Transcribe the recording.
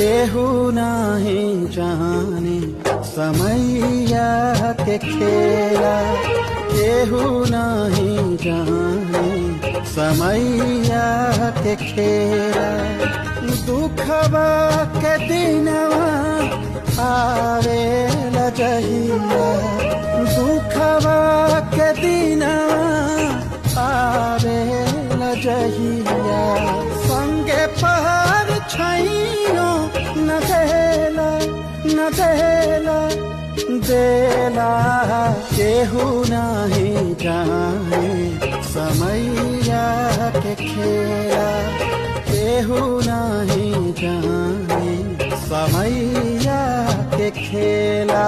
केहू नहीं जाने समैया के खेला, केहू नहीं जाने समैया के खेला। दुखवा के दिनवा आवेला जहिया, दुखवा के दिनवा आवेला जहिया। संगे पहाड़ छैनो न देला न देला देला, केहू नहीं जाने समैया के खेला, केहू नहीं जाने समैया के खेला।